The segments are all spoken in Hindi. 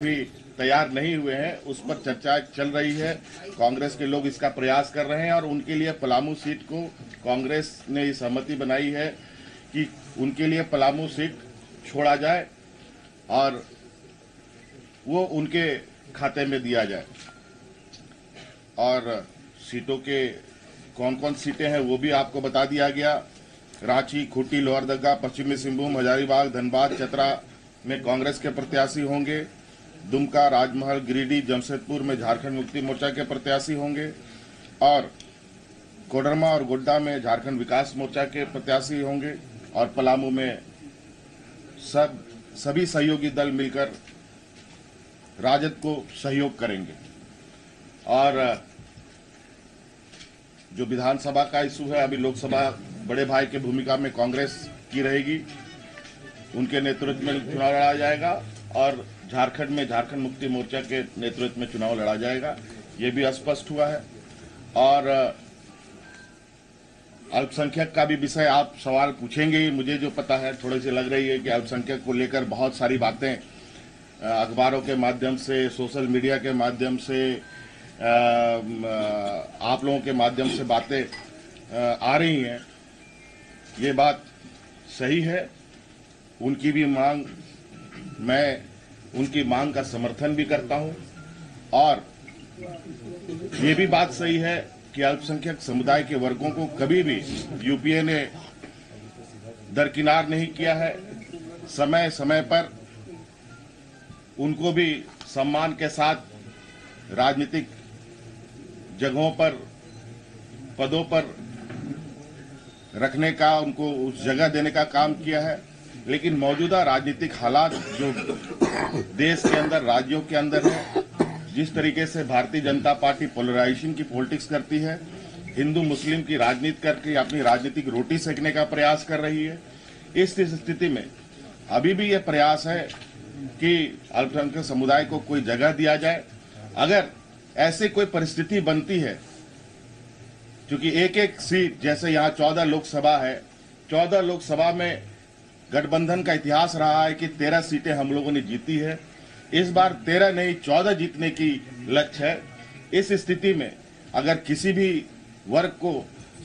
भी तैयार नहीं हुए हैं, उस पर चर्चा चल रही है। कांग्रेस के लोग इसका प्रयास कर रहे हैं और उनके लिए पलामू सीट को कांग्रेस ने सहमति बनाई है कि उनके लिए पलामू सीट छोड़ा जाए और वो उनके खाते में दिया जाए। और सीटों के कौन कौन सीटें हैं वो भी आपको बता दिया गया। रांची, खूंटी, लोहरदगा, पश्चिमी सिंहभूम, हजारीबाग, धनबाद, चतरा में कांग्रेस के प्रत्याशी होंगे। दुमका, राजमहल, गिरिडीह, जमशेदपुर में झारखंड मुक्ति मोर्चा के प्रत्याशी होंगे और कोडरमा और गोड्डा में झारखंड विकास मोर्चा के प्रत्याशी होंगे और पलामू में सभी सहयोगी दल मिलकर राजद को सहयोग करेंगे। और जो विधानसभा का इशू है, अभी लोकसभा बड़े भाई की भूमिका में कांग्रेस की रहेगी, उनके नेतृत्व में चुनाव लड़ा जाएगा और झारखंड में झारखंड मुक्ति मोर्चा के नेतृत्व में चुनाव लड़ा जाएगा, ये भी स्पष्ट हुआ है। और अल्पसंख्यक का भी विषय आप सवाल पूछेंगे ही, मुझे जो पता है थोड़ी सी लग रही है कि अल्पसंख्यक को लेकर बहुत सारी बातें अखबारों के माध्यम से, सोशल मीडिया के माध्यम से, आप लोगों के माध्यम से बातें आ रही हैं। ये बात सही है, उनकी भी मांग, मैं उनकी मांग का समर्थन भी करता हूं और ये भी बात सही है कि अल्पसंख्यक समुदाय के वर्गों को कभी भी यूपीए ने दरकिनार नहीं किया है। समय समय पर उनको भी सम्मान के साथ राजनीतिक जगहों पर, पदों पर रखने का, उनको उस जगह देने का काम किया है। लेकिन मौजूदा राजनीतिक हालात जो देश के अंदर, राज्यों के अंदर है, जिस तरीके से भारतीय जनता पार्टी पोलराइजेशन की पॉलिटिक्स करती है, हिंदू मुस्लिम की राजनीति करके अपनी राजनीतिक रोटी सेकने का प्रयास कर रही है, इस स्थिति में अभी भी ये प्रयास है कि अल्पसंख्यक समुदाय को कोई जगह दिया जाए। अगर ऐसी कोई परिस्थिति बनती है, क्योंकि एक एक सीट, जैसे यहाँ 14 लोकसभा है, 14 लोकसभा में गठबंधन का इतिहास रहा है कि 13 सीटें हम लोगों ने जीती है। इस बार 13 नहीं 14 जीतने की लक्ष्य है। इस स्थिति में अगर किसी भी वर्ग को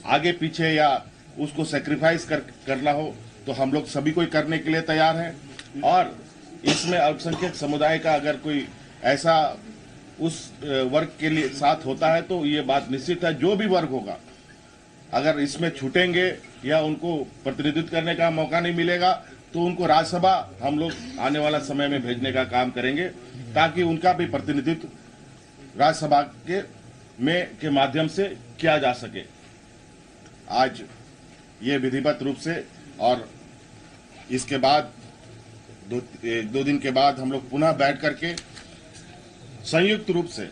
आगे पीछे या उसको सेक्रीफाइस करना हो तो हम लोग सभी कोई करने के लिए तैयार हैं। और इसमें अल्पसंख्यक समुदाय का अगर कोई ऐसा उस वर्ग के लिए साथ होता है तो ये बात निश्चित है, जो भी वर्ग होगा अगर इसमें छूटेंगे या उनको प्रतिनिधित्व करने का मौका नहीं मिलेगा तो उनको राज्यसभा हम लोग आने वाला समय में भेजने का काम करेंगे, ताकि उनका भी प्रतिनिधित्व राज्यसभा के माध्यम से किया जा सके। आज ये विधिवत रूप से, और इसके बाद दो दिन के बाद हम लोग पुनः बैठ करके संयुक्त रूप से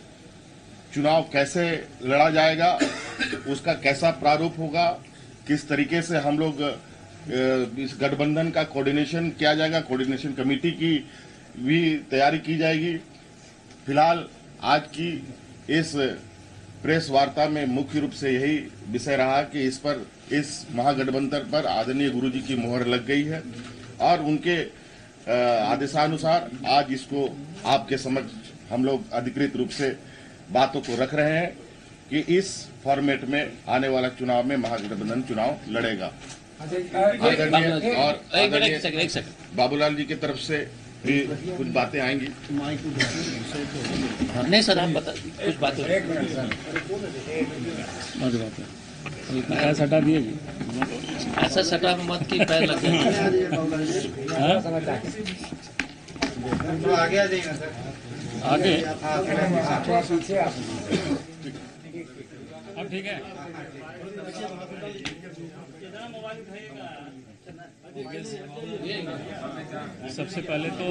चुनाव कैसे लड़ा जाएगा, उसका कैसा प्रारूप होगा, किस तरीके से हम लोग इस गठबंधन का कोऑर्डिनेशन किया जाएगा, कोऑर्डिनेशन कमेटी की भी तैयारी की जाएगी। फिलहाल आज की इस प्रेस वार्ता में मुख्य रूप से यही विषय रहा कि इस महागठबंधन पर आदरणीय गुरुजी की मोहर लग गई है और उनके आदेशानुसार आज इसको आपके समक्ष हम लोग अधिकृत रूप से बातों को रख रहे हैं कि इस फॉर्मेट में आने वाला चुनाव में महागठबंधन चुनाव लड़ेगा। आदरणीय और बाबूलाल जी की तरफ से भी कुछ बातें आएंगी। नहीं सर, आप बता कुछ बातें। पैर सटा दिए जी, ऐसा सटा मत कि पैर लग आगे अब ठीक है। सबसे पहले तो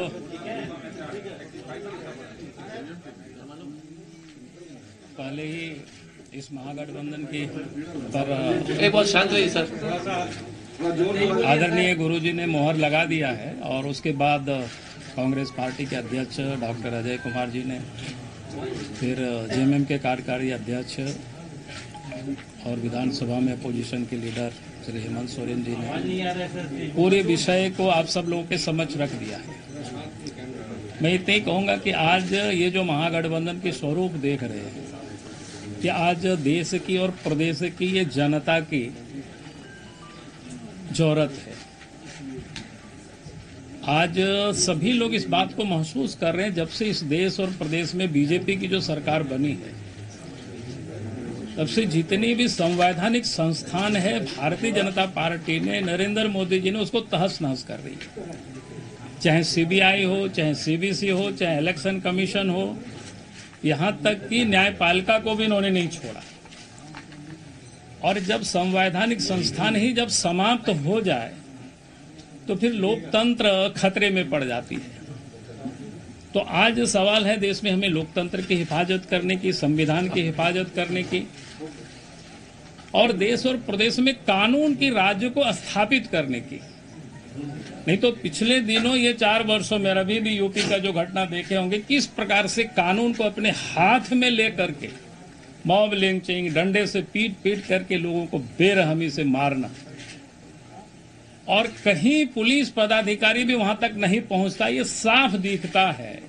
ही इस महागठबंधन की पर एक बहुत शांत रहिए सर। आदरणीय गुरुजी ने मोहर लगा दिया है और उसके बाद कांग्रेस पार्टी के अध्यक्ष डॉक्टर अजय कुमार जी ने, फिर जेएमएम के कार्यकारी अध्यक्ष और विधानसभा में अपोजिशन के लीडर श्री हेमंत सोरेन जी ने पूरे विषय को आप सब लोगों के समक्ष रख दिया है। मैं इतना ही कहूँगा कि आज ये जो महागठबंधन के स्वरूप देख रहे हैं कि आज देश की और प्रदेश की ये जनता की जरूरत है। आज सभी लोग इस बात को महसूस कर रहे हैं जब से इस देश और प्रदेश में बीजेपी की जो सरकार बनी है, तब से जितनी भी संवैधानिक संस्थान है भारतीय जनता पार्टी ने, नरेंद्र मोदी जी ने उसको तहस नहस कर रही है। चाहे सीबीआई हो, चाहे सीबीसी हो, चाहे इलेक्शन कमीशन हो, यहाँ तक कि न्यायपालिका को भी इन्होंने नहीं छोड़ा। और जब संवैधानिक संस्थान ही जब समाप्त हो जाए तो फिर लोकतंत्र खतरे में पड़ जाती है। तो आज सवाल है देश में हमें लोकतंत्र की हिफाजत करने की, संविधान की हिफाजत करने की, और देश और प्रदेश में कानून की राज्य को स्थापित करने की। नहीं तो पिछले दिनों ये 4 वर्षों में अभी भी यूपी का जो घटना देखे होंगे, किस प्रकार से कानून को अपने हाथ में लेकर के मॉब लिंचिंग, डंडे से पीट पीट करके लोगों को बेरहमी से मारना, और कहीं पुलिस पदाधिकारी भी वहां तक नहीं पहुंचता। ये साफ दिखता है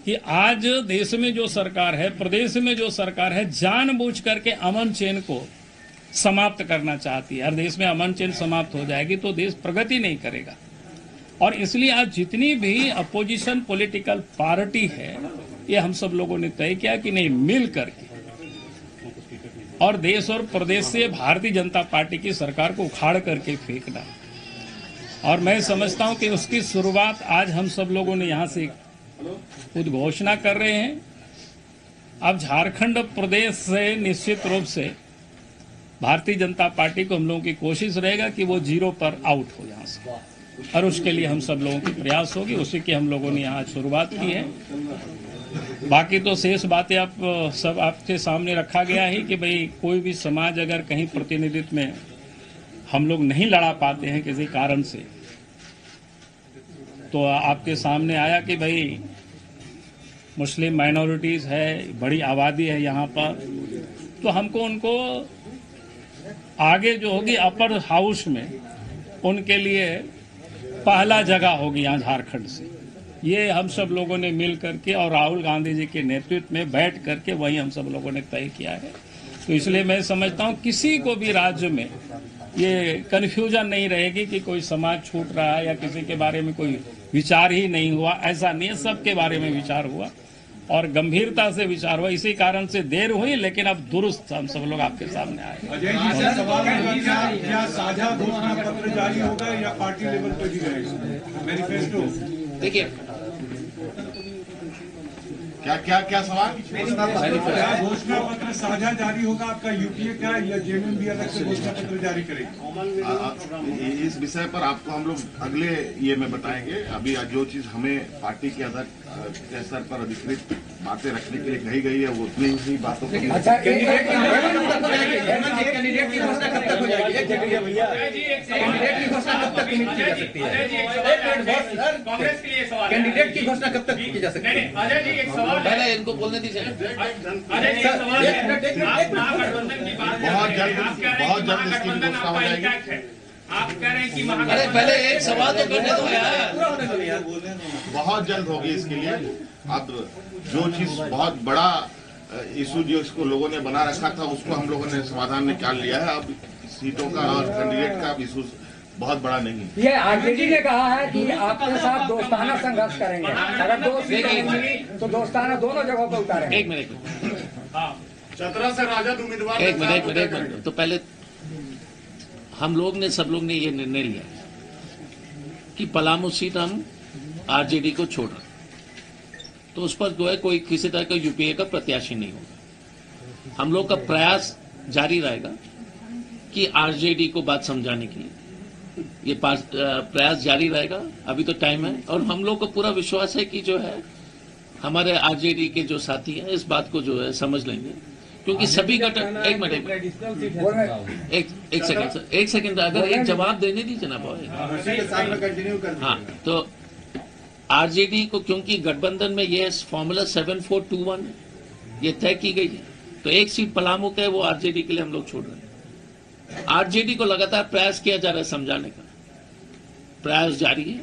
कि आज देश में जो सरकार है, प्रदेश में जो सरकार है, जानबूझ करके अमन चैन को समाप्त करना चाहती है। और देश में अमन चैन समाप्त हो जाएगी तो देश प्रगति नहीं करेगा। और इसलिए आज जितनी भी अपोजिशन पॉलिटिकल पार्टी है, ये हम सब लोगों ने तय किया कि नहीं, मिल करके और देश और प्रदेश से भारतीय जनता पार्टी की सरकार को उखाड़ करके फेंकना। और मैं समझता हूं कि उसकी शुरुआत आज हम सब लोगों ने यहां से उद्घोषणा कर रहे हैं। अब झारखंड प्रदेश से निश्चित रूप से भारतीय जनता पार्टी को हम लोगों की कोशिश रहेगा कि वो 0 पर आउट हो यहाँ से, और उसके लिए हम सब लोगों की प्रयास होगी। उसी की हम लोगों ने यहाँ शुरुआत की है। बाकी तो शेष बातें आप सब आपके सामने रखा गया है कि भाई कोई भी समाज अगर कहीं प्रतिनिधित्व में हम लोग नहीं लड़ा पाते हैं किसी कारण से, तो आपके सामने आया कि भाई मुस्लिम माइनॉरिटीज है, बड़ी आबादी है यहाँ पर, तो हमको उनको आगे जो होगी अपर हाउस में उनके लिए पहला जगह होगी यहाँ झारखंड से। ये हम सब लोगों ने मिल करके और राहुल गांधी जी के नेतृत्व में बैठ करके वही हम सब लोगों ने तय किया है। तो इसलिए मैं समझता हूँ किसी को भी राज्य में ये कन्फ्यूजन नहीं रहेगी कि कोई समाज छूट रहा है या किसी के बारे में कोई विचार ही नहीं हुआ। ऐसा नहीं है, सबके बारे में विचार हुआ और गंभीरता से विचार हुआ। इसी कारण से देर हुई, लेकिन अब दुरुस्त हम सब लोग आपके सामने आए। अजय जी से सवाल है, क्या साझा घोषणा पत्र जारी होगा या पार्टी लेवल पर ही रहेगा मैनिफेस्टो? देखिए, क्या सवाल? घोषणा पत्र साझा जारी होगा आपका यूपीए का, या जेएमएम भी अलग से घोषणा पत्र जारी करेगी? इस विषय पर आपको हम लोग अगले ये में बताएंगे। अभी जो चीज हमें पार्टी के स्तर पर अधिकृत बातें रखने के लिए कही गई है, वो उतनी ही बातों को। अच्छा, कैंडिडेट की घोषणा कब तक हो जाएगी? कैंडिडेट की घोषणा कब तक की जा सकती है? कांग्रेस के लिए सवाल, कैंडिडेट की घोषणा कब तक की जा सकती है? अजय जी एक सवाल है, पहले इनको बोलने दीजिए। अजय जी एक सवाल है, आप महागठबंधन की बात बहुत कर रहे हैं, आप कह रहे हैं कि जल्द इसकी महागठबंधन घोषणा हो आपका जाएगी। इंटैक्ट है। आप कह रहे हैं कि अरे महागठबंधन, पहले एक सवाल तो करने दो यार। बहुत जल्द होगी इसके लिए। अब जो चीज बहुत बड़ा इशू जो इसको लोगों ने बना रखा था, उसको हम लोगों ने समाधान निकाल लिया है। अब सीटों का और कैंडिडेट का इशू बहुत बड़ा नहीं है। ये आरजेडी ने कहा है कि आपके साथ दोस्ताना संघर्ष करेंगे, अगर 2 सीटें मिली तो दोस्ताना दोनों जगहों पर उतारेंगे। एक मिनट, चतरा से राजद उम्मीदवार एक मिनट। तो पहले हम लोग ने, सब लोग ने ये निर्णय लिया कि पलामू सीट हम आरजेडी को छोड़ रहे, तो उस पर जो है कोई किसी तरह का यूपीए का प्रत्याशी नहीं होगा। हम लोग का प्रयास जारी रहेगा कि आरजेडी को बात समझाने के लिए ये प्रयास जारी रहेगा। अभी तो टाइम है और हम लोग को पूरा विश्वास है कि जो है हमारे आरजेडी के जो साथी हैं इस बात को जो है समझ लेंगे, क्योंकि सभी गठन। एक सेकंड अगर एक जवाब देने दीजिए ना भाई। हाँ, तो आरजेडी को, क्योंकि गठबंधन में ये फॉर्मूला 7421 ये तय की गई है, तो एक सीट पलामू का है, वो आरजेडी के लिए हम लोग छोड़ रहे हैं। आरजेडी को लगातार प्रयास किया जा रहा है, समझाने का प्रयास जारी है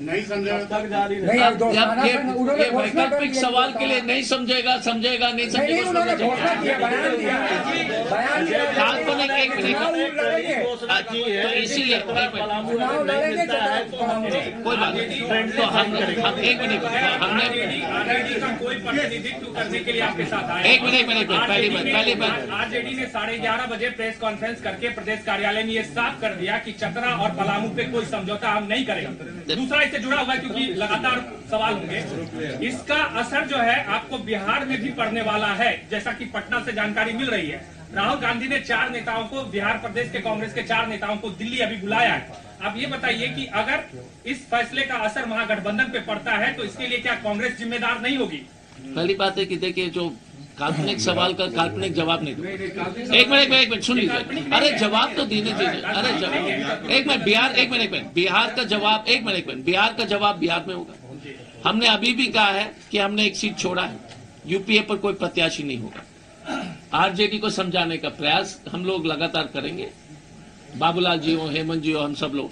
नहीं समझा नहीं अब दोस्ताना संघ उन्होंने ये घोषणा कर वैकल्पिक दी है सवाल के लिए नहीं समझेगा समझेगा नहीं नहीं नहीं उन्होंने समझेगा घोषणा की है, बयान दिया काल्पनिक एक मिनट चुनाव लड़ेंगे तो इसीलिए एक मिनट चुनाव लड़ेंगे कोई बात नहीं तो हम एक मिनट हमने आरजेडी का कोई प्रतिनिधित्व करने के लिए आपके साथ आए। एक मिनट पहली बात आरजेडी ने 11:30 बजे प्रेस कॉन्फ्रेंस करके प्रदेश कार्यालय में ये साफ कर दिया कि चतरा और पलामू पे कोई समझौता हम नहीं करेंगे। दूसरा इससे जुड़ा हुआ है क्योंकि लगातार सवाल होंगे, इसका असर जो है आपको बिहार में भी पड़ने वाला है। जैसा कि पटना से जानकारी मिल रही है, राहुल गांधी ने 4 नेताओं को, बिहार प्रदेश के कांग्रेस के 4 नेताओं को दिल्ली अभी बुलाया है। आप ये बताइए कि अगर इस फैसले का असर महागठबंधन पे पड़ता है तो इसके लिए क्या कांग्रेस जिम्मेदार नहीं होगी? पहली बात है कि देखिए जो काल्पनिक सवाल का काल्पनिक जवाब नहीं दो। एक मिनट सुन लीजिए। अरे जवाब तो देने दीजिए। अरे एक मिनट बिहार का जवाब बिहार का जवाब बिहार में होगा। हमने अभी भी कहा है कि हमने एक सीट छोड़ा है, यूपीए पर कोई प्रत्याशी नहीं होगा। आरजेडी को समझाने का प्रयास हम लोग लगातार करेंगे, बाबूलाल जी हो, हेमंत जी हो, हम सब लोग,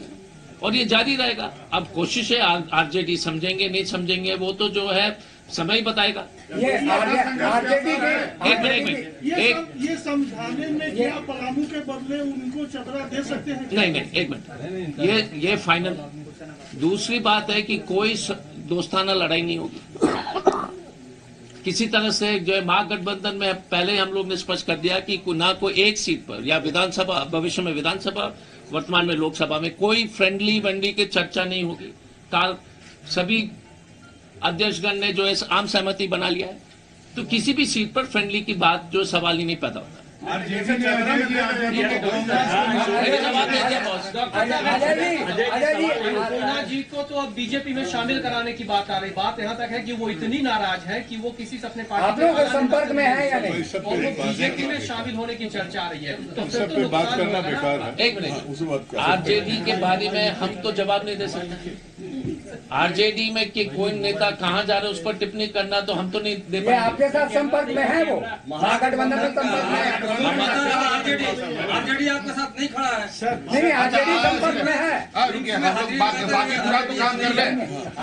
और ये जारी रहेगा। अब कोशिश है आरजेडी समझेंगे नहीं समझेंगे वो तो जो है समय ही बताएगा। ये आरजेडी ये समझाने में क्या पलामू के बदले उनको चतरा दे सकते हैं? नहीं एक मिनट, ये फाइनल। दूसरी बात है कि कोई दोस्ताना लड़ाई नहीं होगी किसी तरह से। जो है महागठबंधन में पहले हम लोग ने स्पष्ट कर दिया कि ना कोई एक सीट पर या विधानसभा, भविष्य में विधानसभा, वर्तमान में लोकसभा में कोई फ्रेंडली वंडी की चर्चा नहीं होगी। सभी अध्यक्षगण ने जो है आम सहमति बना लिया है, तो किसी भी सीट पर फ्रेंडली की बात जो सवाल ही नहीं पैदा होता। जवाब दे दिया बॉस। अरुणा जी को तो अब बीजेपी में शामिल कराने की बात आ रही। बात यहाँ तक है कि वो इतनी नाराज है कि वो किसी से अपने पार्टी के संपर्क में है या नहीं, और वो बीजेपी में शामिल होने की चर्चा आ रही है। तो फिर तो बात करना बेकार है। एक मिनट, आरजेडी के बारे में हम तो जवाब नहीं दे सकते। आरजेडी में कि कोई नेता कहाँ जा रहे हैं उस पर टिप्पणी करना तो हम तो नहीं दे पाएंगे। आपके साथ संपर्क में है, वो महागठबंधन में संपर्क में है। आरजेडी आपके साथ नहीं खड़ा है। नहीं आरजेडी संपर्क में है।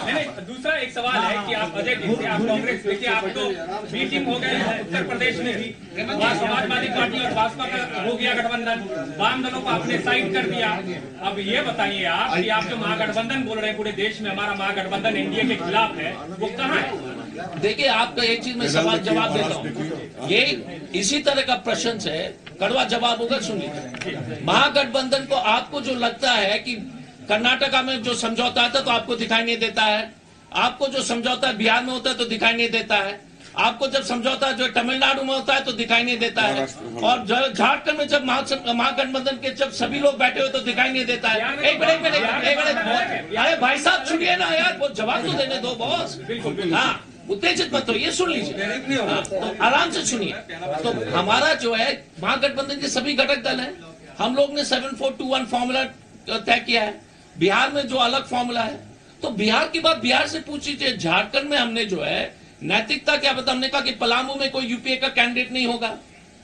नहीं, दूसरा एक सवाल है कि आप अजय जी से, आप कांग्रेस देखिए, आप तो बी टीम हो गए उत्तर प्रदेश में भी, समाजवादी पार्टी और भाजपा का हो गया गठबंधन, वाम दलों को आपने साइड कर दिया। अब ये बताइए आप कि आप जो महागठबंधन बोल रहे हैं पूरे देश में हमारा महागठबंधन एनडीए के खिलाफ है, वो कहाँ है? देखिए आपका एक चीज में सवाल जवाब देता हूँ, ये इसी तरह का प्रश्न है, कड़वा जवाब होगा। सुन लीजिए, महागठबंधन को आपको जो लगता है कि कर्नाटका में जो समझौता आता है तो आपको दिखाई नहीं देता है, आपको जो समझौता बिहार में होता है तो दिखाई नहीं देता है, आपको जब समझौता जो तमिलनाडु में होता है तो दिखाई नहीं देता है, और झारखंड में जब महागठबंधन के जब सभी लोग बैठे हुए तो दिखाई नहीं देता है। एक मिनट, अरे भाई साहब सुनिए ना यार, वो जवाब तो देने दो बॉस। हाँ, उत्तेजित मत हो, ये सुन लीजिए, तो आराम से सुनिए। तो हमारा जो है महागठबंधन के सभी घटक दल हैं, हम लोग ने 7421 फॉर्मूला तय किया है। बिहार में जो अलग फॉर्मूला है, तो बिहार की बात बिहार से पूछिए। झारखंड में हमने जो है नैतिकता क्या बता, हमने कहा कि पलामू में कोई यूपीए का कैंडिडेट नहीं होगा।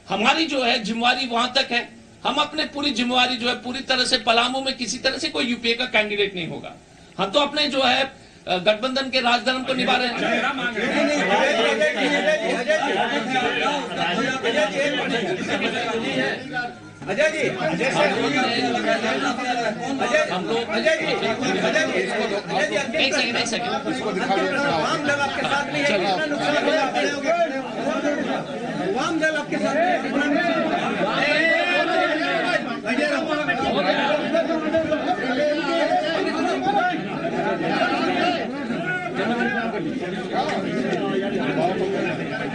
हमारी जो है जिम्मेवारी वहां तक है, हम अपने पूरी जिम्मेवारी जो है पूरी तरह से पलामू में किसी तरह से कोई यूपीए का कैंडिडेट नहीं होगा। हम तो अपने जो है गठबंधन के राजधर्म को निभा रहे हैं। अजय जी, हम लोग एक सेकंड वाम दल आपके साथ नहीं है, कितना नुकसान हो जाता है? वाम दल आपके साथ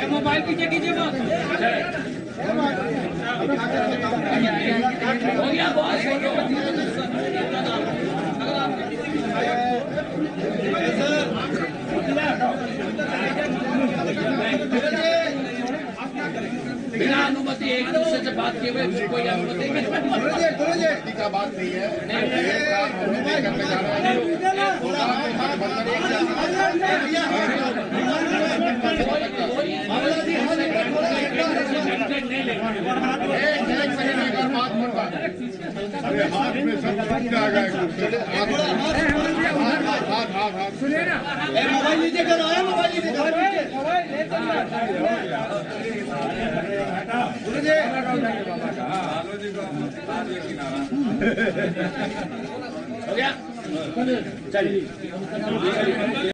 मोबाइल पीछे कीजिए बॉस। हो गया बॉस। बिना अनुमति एक दूसरे से बात किए हुए कोई अनुमति का बात नहीं है। अरे हाथ में सब आ गए। सुनिए ना, मोबाइल नीचे करो, मोबाइल नीचे करो। हो गया।